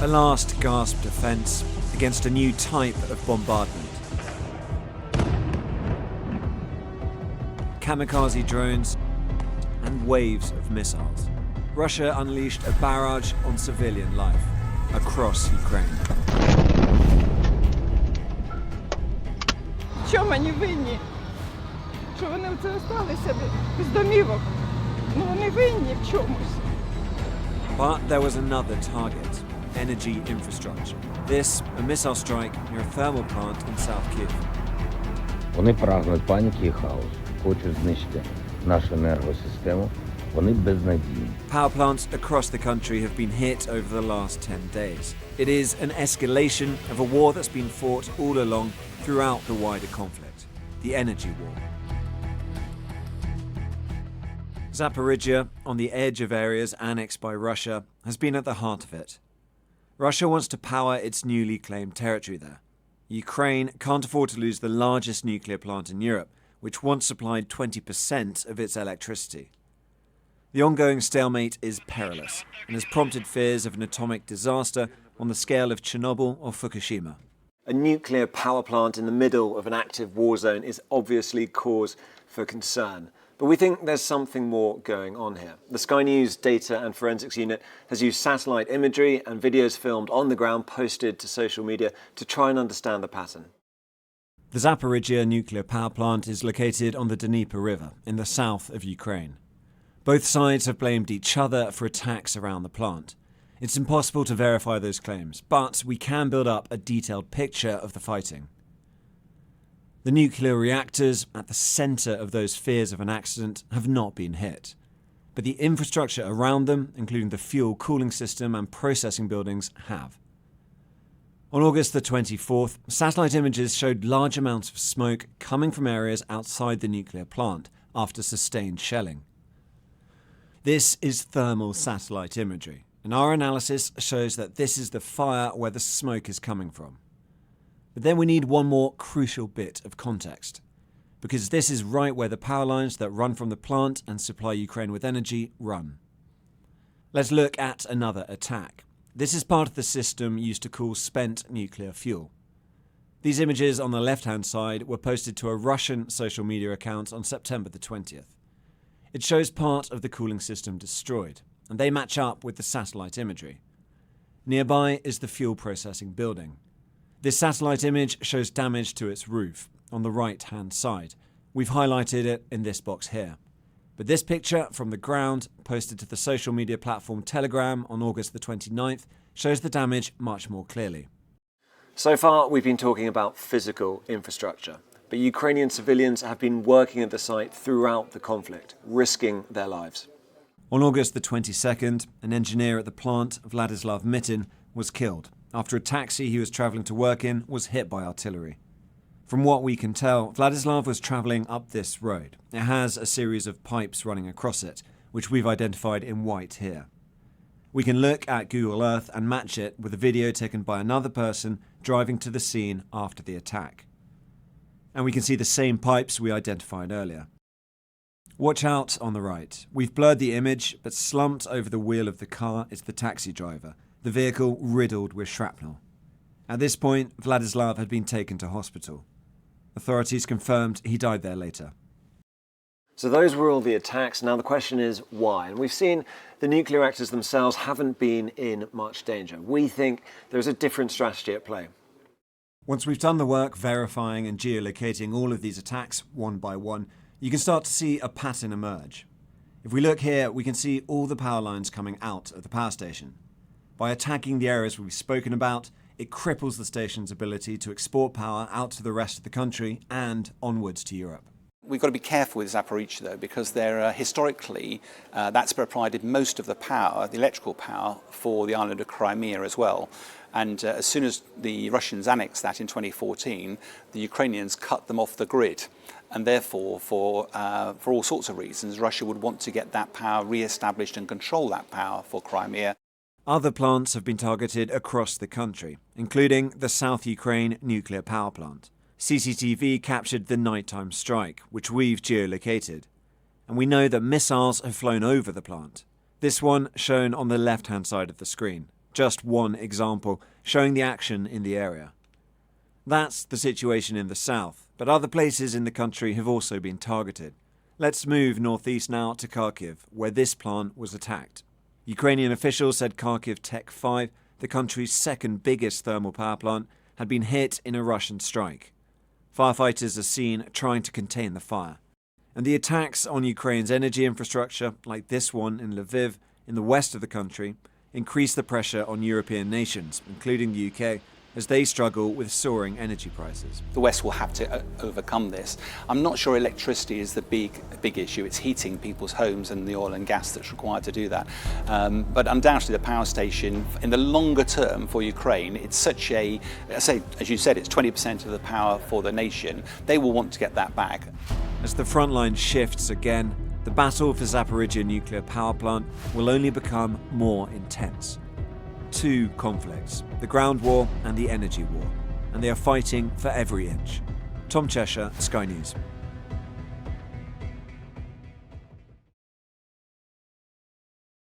A last gasp defense against a new type of bombardment. Kamikaze drones and waves of missiles. Russia unleashed a barrage on civilian life across Ukraine. Що мені винні? Що вони оце залишилися без домівок? Ну вони винні в чомусь. But there was another target, energy infrastructure. This, a missile strike near a thermal plant in South Kyiv. Вони прагнуть паніки і хаосу, хочуть знищити нашу енергосистему. Вони безнадійні. Power plants across the country have been hit over the last 10 days. It is an escalation of a war that's been fought all along throughout the wider conflict, the energy war. Zaporizhia, on the edge of areas annexed by Russia, has been at the heart of it. Russia wants to power its newly claimed territory there. Ukraine can't afford to lose the largest nuclear plant in Europe, which once supplied 20% of its electricity. The ongoing stalemate is perilous and has prompted fears of an atomic disaster on the scale of Chernobyl or Fukushima. A nuclear power plant in the middle of an active war zone is obviously cause for concern. But we think there's something more going on here. The Sky News Data and Forensics Unit has used satellite imagery and videos filmed on the ground posted to social media to try and understand the pattern. The Zaporizhia nuclear power plant is located on the Dnieper River in the south of Ukraine. Both sides have blamed each other for attacks around the plant. It's impossible to verify those claims, but we can build up a detailed picture of the fighting. The nuclear reactors at the centre of those fears of an accident have not been hit. But the infrastructure around them, including the fuel cooling system and processing buildings, have. On August the 24th, satellite images showed large amounts of smoke coming from areas outside the nuclear plant after sustained shelling. This is thermal satellite imagery, and our analysis shows that this is the fire where the smoke is coming from. But then we need one more crucial bit of context, because this is right where the power lines that run from the plant and supply Ukraine with energy run. Let's look at another attack. This is part of the system used to cool spent nuclear fuel. These images on the left-hand side were posted to a Russian social media account on September the 20th. It shows part of the cooling system destroyed, and they match up with the satellite imagery. Nearby is the fuel processing building. This satellite image shows damage to its roof on the right-hand side. We've highlighted it in this box here. But this picture from the ground, posted to the social media platform Telegram on August the 29th, shows the damage much more clearly. So far, we've been talking about physical infrastructure. But Ukrainian civilians have been working at the site throughout the conflict, risking their lives. On August the 22nd, an engineer at the plant, Vladislav Mitin, was killed after a taxi he was travelling to work in was hit by artillery. From what we can tell, Vladislav was travelling up this road. It has a series of pipes running across it, which we've identified in white here. We can look at Google Earth and match it with a video taken by another person driving to the scene after the attack. And we can see the same pipes we identified earlier. Watch out on the right. We've blurred the image, but slumped over the wheel of the car is the taxi driver, the vehicle riddled with shrapnel. At this point, Vladislav had been taken to hospital. Authorities confirmed he died there later. So those were all the attacks. Now the question is why? And we've seen the nuclear reactors themselves haven't been in much danger. We think there's a different strategy at play. Once we've done the work verifying and geolocating all of these attacks one by one, you can start to see a pattern emerge. If we look here, we can see all the power lines coming out of the power station. By attacking the areas we've spoken about, it cripples the station's ability to export power out to the rest of the country and onwards to Europe. We've got to be careful with Zaporizhia, though, because historically that's provided most of the power, the electrical power, for the island of Crimea as well. And as soon as the Russians annexed that in 2014, the Ukrainians cut them off the grid. And therefore, for all sorts of reasons, Russia would want to get that power re-established and control that power for Crimea. Other plants have been targeted across the country, including the South Ukraine nuclear power plant. CCTV captured the nighttime strike, which we've geolocated. And we know that missiles have flown over the plant. This one shown on the left-hand side of the screen. just one example, showing the action in the area. That's the situation in the south, but other places in the country have also been targeted. Let's move northeast now to Kharkiv, where this plant was attacked. Ukrainian officials said Kharkiv Tech 5, the country's second biggest thermal power plant, had been hit in a Russian strike. Firefighters are seen trying to contain the fire. And the attacks on Ukraine's energy infrastructure, like this one in Lviv, in the west of the country, increase the pressure on European nations, including the UK, as they struggle with soaring energy prices. The West will have to overcome this. I'm not sure electricity is the big issue. It's heating people's homes and the oil and gas that's required to do that. But undoubtedly the power station, in the longer term for Ukraine, it's such a, as you said, it's 20% of the power for the nation. They will want to get that back. As the front line shifts again, the battle for Zaporizhia nuclear power plant will only become more intense. Two conflicts, the ground war and the energy war, and they are fighting for every inch. Tom Cheshire, Sky News.